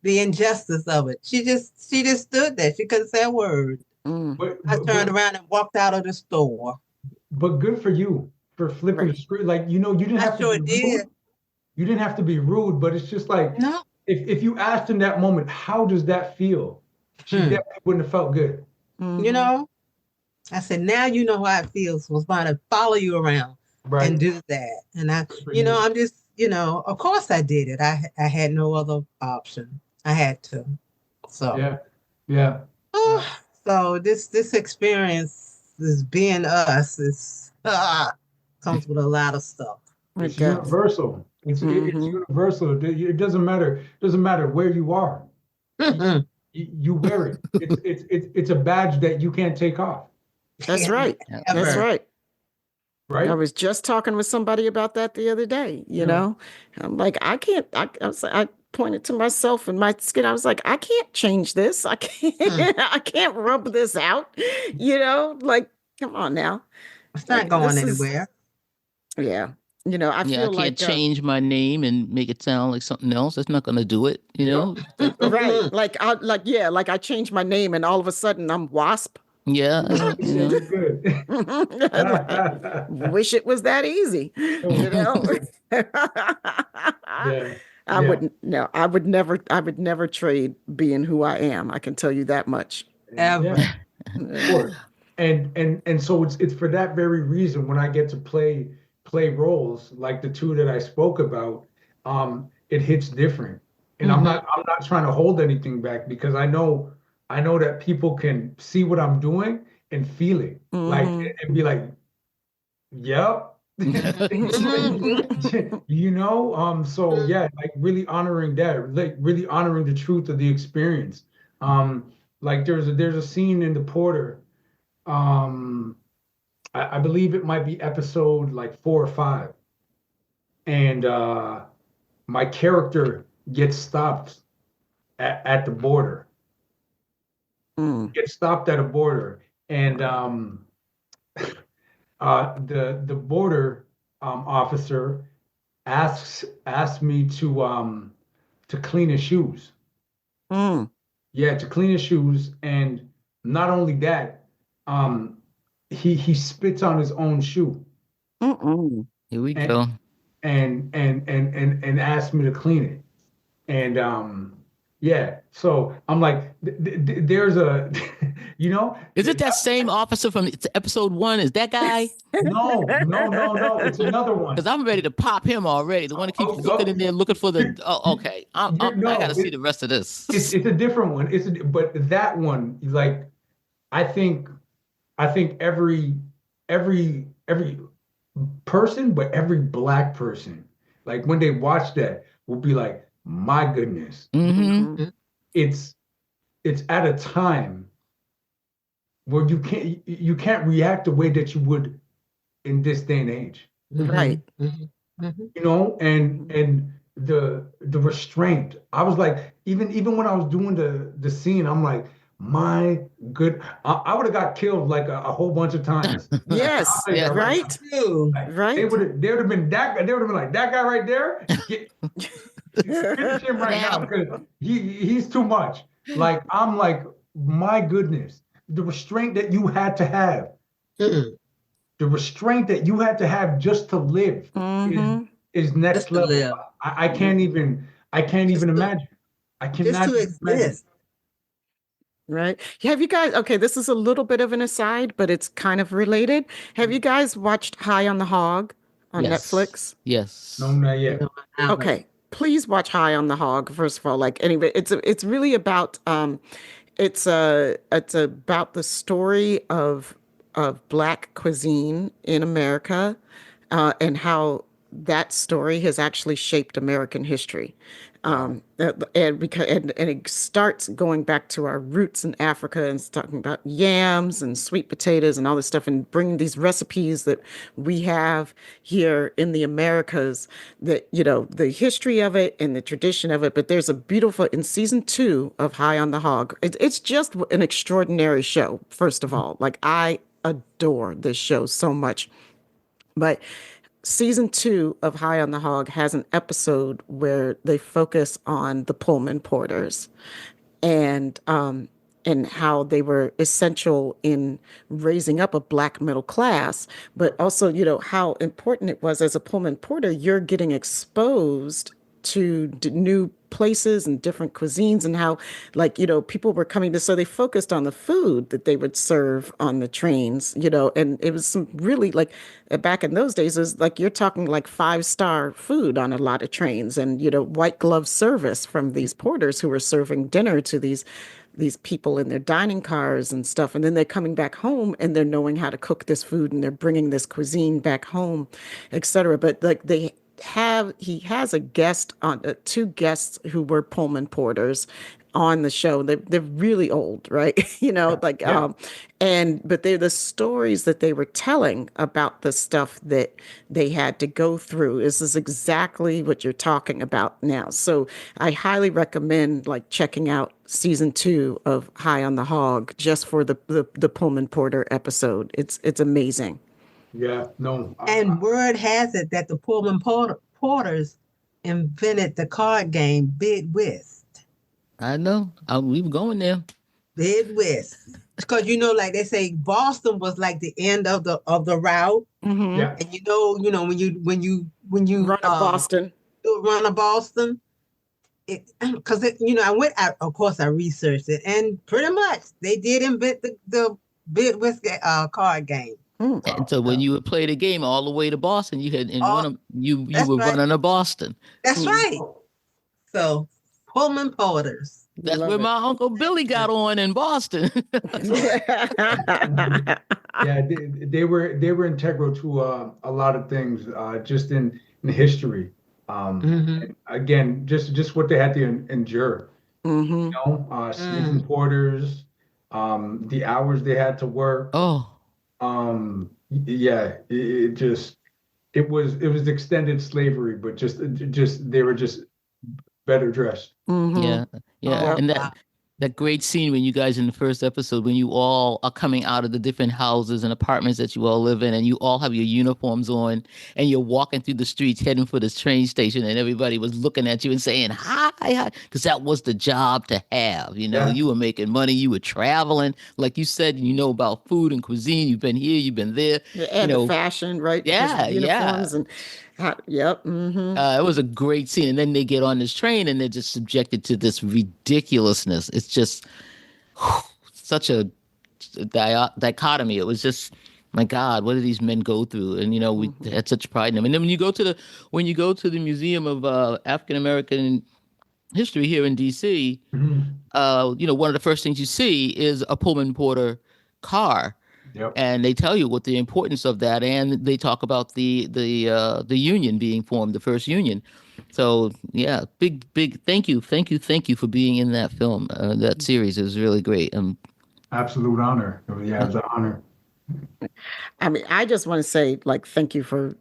The injustice of it. She just stood there. She couldn't say a word. mm. I turned around and walked out of the store. But good for you for flipping the Right. script. Like, you didn't I have to sure be did. rude. You didn't have to be rude, but it's just like, No. if you asked in that moment, how does that feel? She definitely wouldn't have felt good. Mhm. I said, now you know how it feels. Was trying to follow you around Right. and do that. And For you. I'm just, of course I did it. I had no other option. I had to. So Yeah. Yeah. so this experience is being us is comes with a lot of stuff. It It's does. universal. It's Mhm. universal. It doesn't matter. It doesn't matter where you are. You wear it. It's a badge that you can't take off. That's right. That's Ever. right. I Right? was just talking with somebody about that the other day. Yeah. I'm like, I can't. I pointed to myself and my skin. I was like, I can't change this. I can't. I can't rub this out. Like, come on now. It's not Like, going this is, anywhere. yeah. I Yeah, I feel can't like change my name and make it sound like something else. That's not gonna do it, you know? right. Like I changed my name and all of a sudden I'm Wasp. Yeah, Yeah, you're good. Wish it was that easy. Yeah. I wouldn't no, I would never trade being who I am. I can tell you that much. Ever. Yeah. Of course. And so it's for that very reason when I get to play roles like the two that I spoke about, it hits different. And I'm not trying to hold anything back because I know that people can see what I'm doing and feel it. Like and be like, yep. So yeah, like really honoring that, like really honoring the truth of the experience. Like there's a scene in The Porter. I believe it might be episode like 4 or 5, and my character gets stopped at the border. Mm. Gets stopped at a border, and the border officer asks me to clean his shoes. Mm. Yeah, to clean his shoes, and not only that, um, he spits on his own shoe Mm-mm. here we and go. and asks me to clean it. And yeah, so I'm like, there's a, Is it that same officer from episode 1? Is that guy? no, it's another one. Because I'm ready to pop him already. The one that keeps looking in there, looking for the. Oh, okay. I got to see the rest of this. It's a different one. But that one, like, I think every person, but every Black person, like when they watch that, will be like, my goodness, Mm-hmm. it's at a time where you can't react the way that you would in this day and age. Right. And the restraint. I was like, even when I was doing the scene, I'm like, my good, I would have got killed like a whole bunch of times. Yes. I'll tell you that Right. Like, Right. They would have been like that guy right there. Finish him right now because he's too much. Like I'm like, my goodness, the restraint that you had to have, the restraint that you had to have just to live is next Just to level. live. I can't even imagine. I cannot Just to imagine. exist. Right. Have you guys, okay, this is a little bit of an aside, but it's kind of related. Have you guys watched High on the Hog on Yes. Netflix? Yes. No, not yet. Okay. Please watch High on the Hog, first of all. Like anyway, it's really about it's about the story of Black cuisine in America, and how that story has actually shaped American history. And it starts going back to our roots in Africa and it's talking about yams and sweet potatoes and all this stuff and bringing these recipes that we have here in the Americas, that, the history of it and the tradition of it. But there's a beautiful, in season 2 of High on the Hog, it's just an extraordinary show, first of all. Like, I adore this show so much. But season 2 of High on the Hog has an episode where they focus on the Pullman porters and how they were essential in raising up a black middle class, but also, how important it was as a Pullman porter, you're getting exposed to new places and different cuisines and how, like, people were coming to, so they focused on the food that they would serve on the trains, and it was some really, like, back in those days, it was like, you're talking like 5-star food on a lot of trains and, white glove service from these porters who were serving dinner to these people in their dining cars and stuff. And then they're coming back home and they're knowing how to cook this food and they're bringing this cuisine back home, etc. But like, he has a guest on, 2 guests who were Pullman porters on the show. They're really old, right? But they're the stories that they were telling about the stuff that they had to go through. This is exactly what you're talking about now. So I highly recommend, like, checking out season 2 of High on the Hog just for the Pullman porter episode. It's amazing. Yeah, no. And word has it that the Pullman porters invented the card game Bid Whist. I know. We were going there. Bid Whist. Because like they say, Boston was like the end of the route. Mm-hmm. Yeah. And when you run a Boston, because of course I researched it, and pretty much they did invent the Bid Whist card game. And so when you would play the game all the way to Boston, you had you were right. running to Boston. That's right. So Pullman porters. That's where my Uncle Billy got on in Boston. Yeah, they were integral to a lot of things, just in history. Again, just what they had to endure. Mm-hmm. Season porters, the hours they had to work. Oh. Yeah, it was extended slavery, but just they were just better dressed. Mm-hmm. Yeah. And that great scene when you guys in the first episode, when you all are coming out of the different houses and apartments that you all live in, and you all have your uniforms on, and you're walking through the streets heading for this train station, and everybody was looking at you and saying hi, because that was the job to have. You were making money, you were traveling, like you said, about food and cuisine. You've been here, you've been there, and the fashion, right? Yeah, uniforms and. Yep. Mm-hmm. It was a great scene. And then they get on this train and they're just subjected to this ridiculousness. It's just such a dichotomy. It was just, my God, what do these men go through? And, we had such pride in them. And then when you go to the Museum of African American History here in DC, one of the first things you see is a Pullman porter car. Yep. And they tell you what the importance of that, and they talk about the union being formed, the first union. So yeah, big thank you for being in that film. That series is really great. Absolute honor. Yeah, it's an honor. I mean, I just want to say, like, thank you for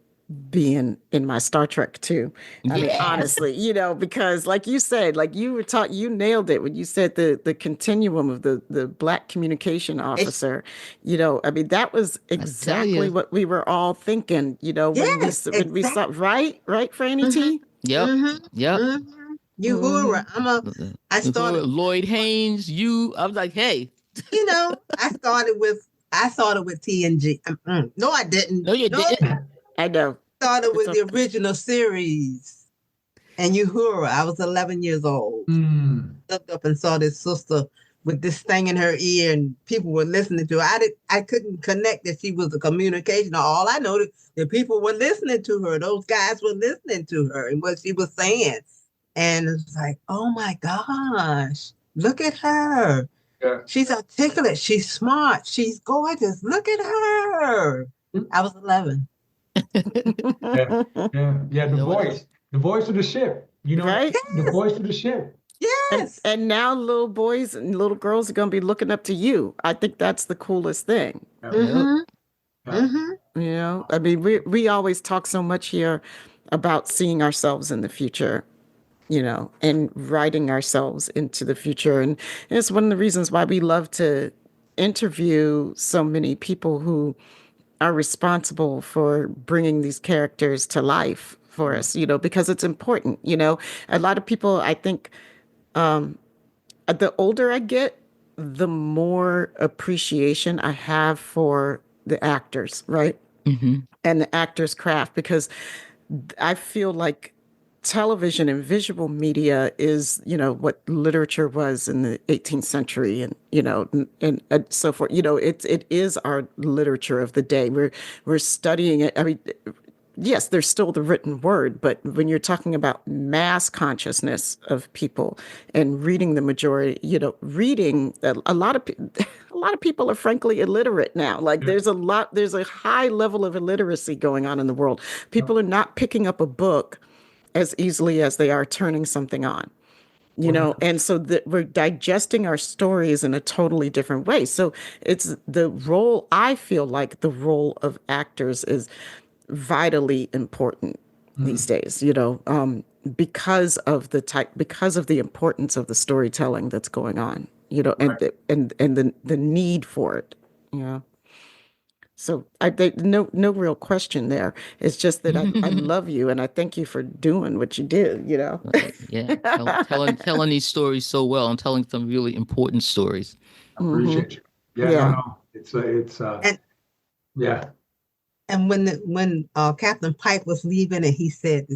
being in my Star Trek too. I mean, honestly, because like you said, like you were taught, you nailed it when you said the continuum of the Black communication officer. I mean, that was exactly what we were all thinking. When we saw right, Franny T. Yep. Yep. Uhura. I started Lloyd Haynes. I was like, hey. I started with TNG. No, I didn't. No, you didn't. I know. Started with the original series and Uhura. I was 11 years old. Looked up and saw this sister with this thing in her ear, and people were listening to her. I couldn't connect that she was a communication. All I know that people were listening to her. Those guys were listening to her and what she was saying. And it's like, oh my gosh, look at her. Yeah. She's articulate. She's smart. She's gorgeous. Look at her. I was 11. Yeah, yeah. You know what? The voice of the ship. You know, Right? the voice of the ship. Yes. And now little boys and little girls are going to be looking up to you. I think that's the coolest thing. Yeah, Mm-hmm. yeah. Mm-hmm. You know, I mean, we always talk so much here about seeing ourselves in the future, you know, and writing ourselves into the future. And it's one of the reasons why we love to interview so many people who are responsible for bringing these characters to life for us, you know, because it's important. You know, a lot of people, I think, the older I get, the more appreciation I have for the actors, right? Hmm. And the actor's craft, because I feel like television and visual media is, you know, what literature was in the 18th century, and you know, and so forth. You know, it is our literature of the day. We're studying it. I mean, yes, there's still the written word, but when you're talking about mass consciousness of people and reading the majority, you know, reading a lot of a lot of people are frankly illiterate now. Like Yeah. there's a high level of illiteracy going on in the world. People are not picking up a book as easily as they are turning something on, you know, and so that we're digesting our stories in a totally different way. So it's the role, I feel like the role of actors is vitally important these days, you know, because of because of the importance of the storytelling that's going on, you know, Right. and the need for it, you know. So no real question there. It's just that I love you and I thank you for doing what you did, you know. Yeah, telling these stories so well and telling some really important stories. I appreciate you. Yeah, no, Yeah. no. It's And yeah. and when Captain Pike was leaving and he said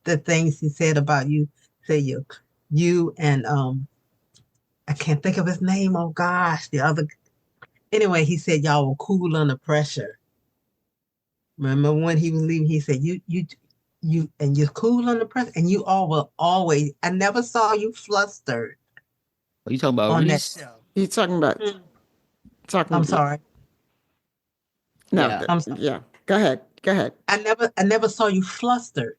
the things he said about you, say you and I can't think of his name. Oh gosh, the other. Anyway, he said y'all were cool under pressure. Remember when he was leaving? He said you and you're cool under pressure, and you all were always. I never saw you flustered Are you talking about on that Reese? show. You talking about Mm. talking I'm sorry. no, Yeah. I'm sorry. yeah. Go ahead. Go ahead. I never saw you flustered,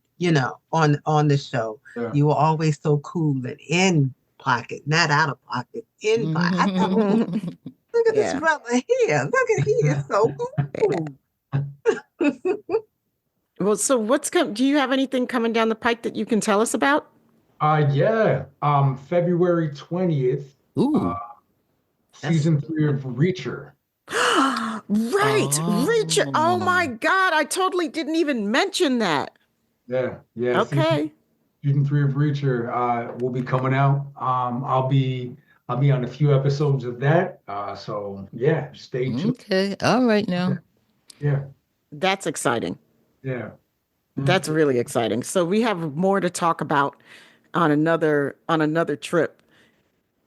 on the show. Yeah. You were always so cool and in pocket, not out of pocket, in pocket. I thought, oh, look at this Yeah. brother here. Look at he is so cool. Well, so do you have anything coming down the pike that you can tell us about? Yeah. February 20th, uh, Ooh. That's season 3 of Reacher. Right, Reacher. Oh my Oh. God, I totally didn't even mention that. Yeah, yeah. Okay. Season 3 of Reacher will be coming out. I'll be on a few episodes of that. So yeah, stay tuned. Okay. All right Yeah, now. yeah, That's exciting. yeah. That's really exciting. So we have more to talk about on another trip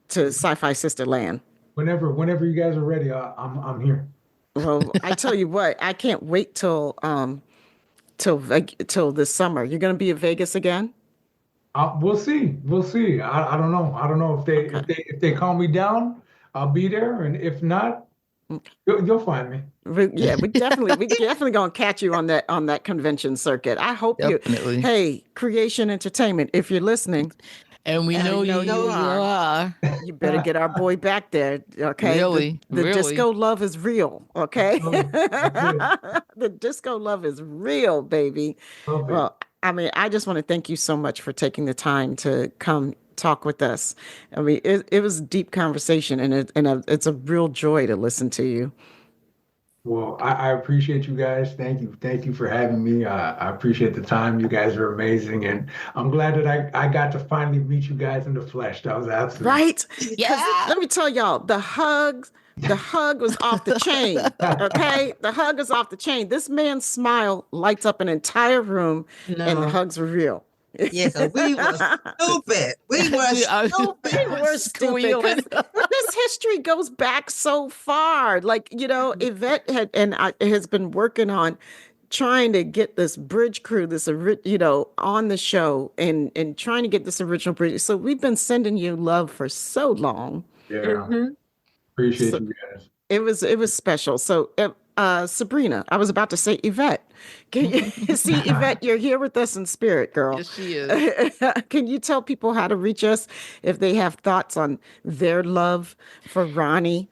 to Sci-Fi Sister Land. Whenever you guys are ready, I'm here. Well, I tell you what, I can't wait till this summer. You're going to be in Vegas again? We'll see. We'll see. I don't know. I don't know Okay. if they call me down, I'll be there, and if not, you'll find me. Yeah, we definitely gonna catch you on that convention circuit. I hope you. Definitely. Hey, Creation Entertainment, if you're listening, And we and know we know you, you you are. are. You better get our boy back there, okay? Really, The really. disco love is real, okay? That's The disco love is real, baby. Love it. Well, I mean, I just want to thank you so much for taking the time to come talk with us. I mean, it was a deep conversation, and it's a real joy to listen to you. Well, I appreciate you guys. Thank you for having me. I appreciate the time. You guys are amazing, and I'm glad that I got to finally meet you guys in the flesh. That was absolutely Right? Because Yeah. let me tell y'all, the hug was off the chain. Okay? The hug is off the chain. This man's smile lights up an entire room, and the no. hugs were real. Yeah, 'cause we were stupid. We were We are- stupid. We're stupid Squealing. because this history goes back so far. Like, you know, Yvette has been working on trying to get this bridge crew, you know, on the show and trying to get this original bridge. So we've been sending you love for so long. yeah. Mhm. Appreciate So you guys. it was special. So Sabrina. I was about to say Yvette. Can you see Yvette? You're here with us in spirit, girl. Yes, she is. Can you tell people how to reach us if they have thoughts on their love for Ronnie?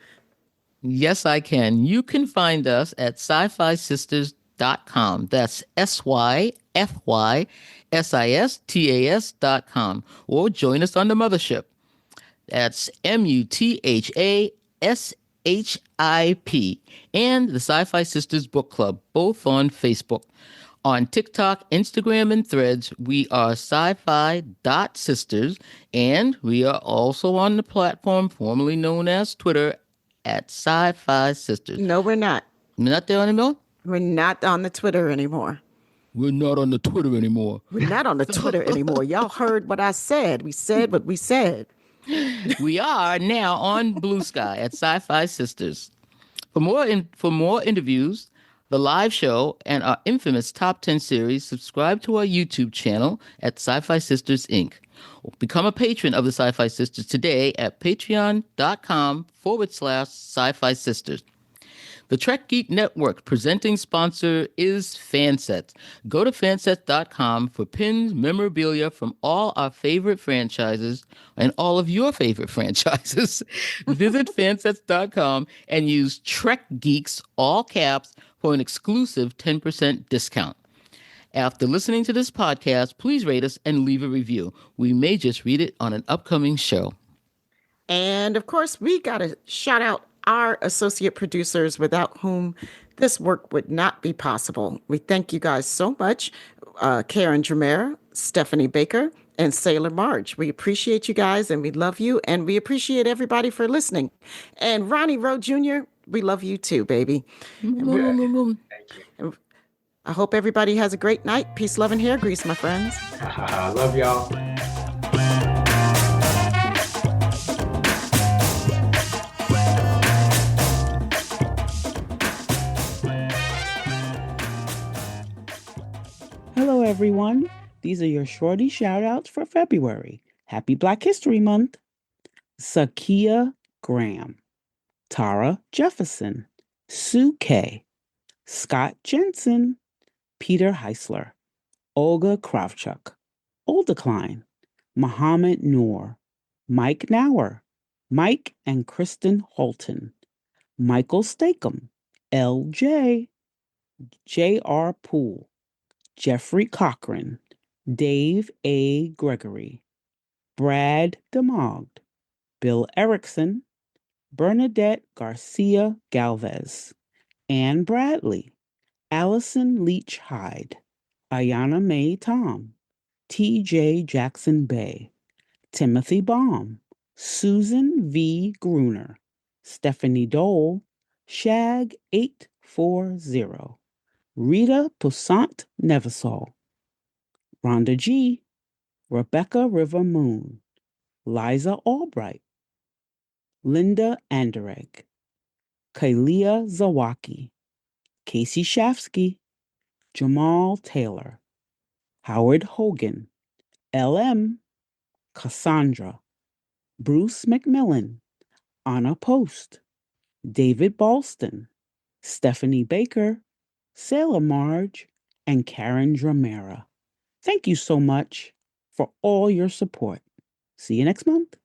Yes, I can. You can find us at sci-fi sisters.com. That's SYFYSISTAS.com. Or join us on the mothership. That's MUTHASHIP. And the Sci-Fi Sisters Book Club, both on Facebook. On TikTok, Instagram, and Threads, we are sci-fi.sisters, and we are also on the platform formerly known as Twitter at Sci-Fi Sisters. No, we're not. We're not there anymore? We're not on the Twitter anymore. We're not on the Twitter anymore. We're not on the Twitter anymore. Y'all heard what I said. We said what we said. We are now on Blue Sky at Sci-Fi Sisters. For more interviews, the live show, and our infamous Top 10 series, subscribe to our YouTube channel at Sci-Fi Sisters Inc. Become a patron of the Sci-Fi Sisters today at patreon.com/Sci-Fi Sisters. The Trek Geek Network presenting sponsor is Fansets. Go to fansets.com for pins, memorabilia from all our favorite franchises and all of your favorite franchises. Visit fansets.com and use Trek Geeks, all caps, for an exclusive 10% discount. After listening to this podcast, please rate us and leave a review. We may just read it on an upcoming show. And of course, we got to shout out our associate producers without whom this work would not be possible. We thank you guys so much. Karen Dramera, Stephanie Baker, and Sailor Marge. We appreciate you guys and we love you. And we appreciate everybody for listening. And Ronnie Rowe Jr., we love you too, baby. Thank you. I hope everybody has a great night. Peace, love, and hair grease, my friends. Love y'all. Hello, everyone. These are your shorty shout-outs for February. Happy Black History Month. Sakia Graham, Tara Jefferson, Sue K, Scott Jensen, Peter Heisler, Olga Kravchuk, Olda Klein, Muhammad Noor, Mike Nauer, Mike and Kristen Holton, Michael Stakem, LJ, J.R. Poole, Jeffrey Cochran, Dave A. Gregory, Brad DeMogd, Bill Erickson, Bernadette Garcia Galvez, Ann Bradley, Allison Leach Hyde, Ayana Mae Tom, T.J. Jackson Bay, Timothy Baum, Susan V. Gruner, Stephanie Dole, Shag 840, Rita Poussant Neversol, Rhonda G., Rebecca River Moon, Liza Albright, Linda Anderegg, Kalia Zawaki, Casey Shafsky, Jamal Taylor, Howard Hogan, LM, Cassandra, Bruce McMillan, Anna Post, David Balston, Stephanie Baker, Sailor Marge, and Karen Dramera. Thank you so much for all your support. See you next month.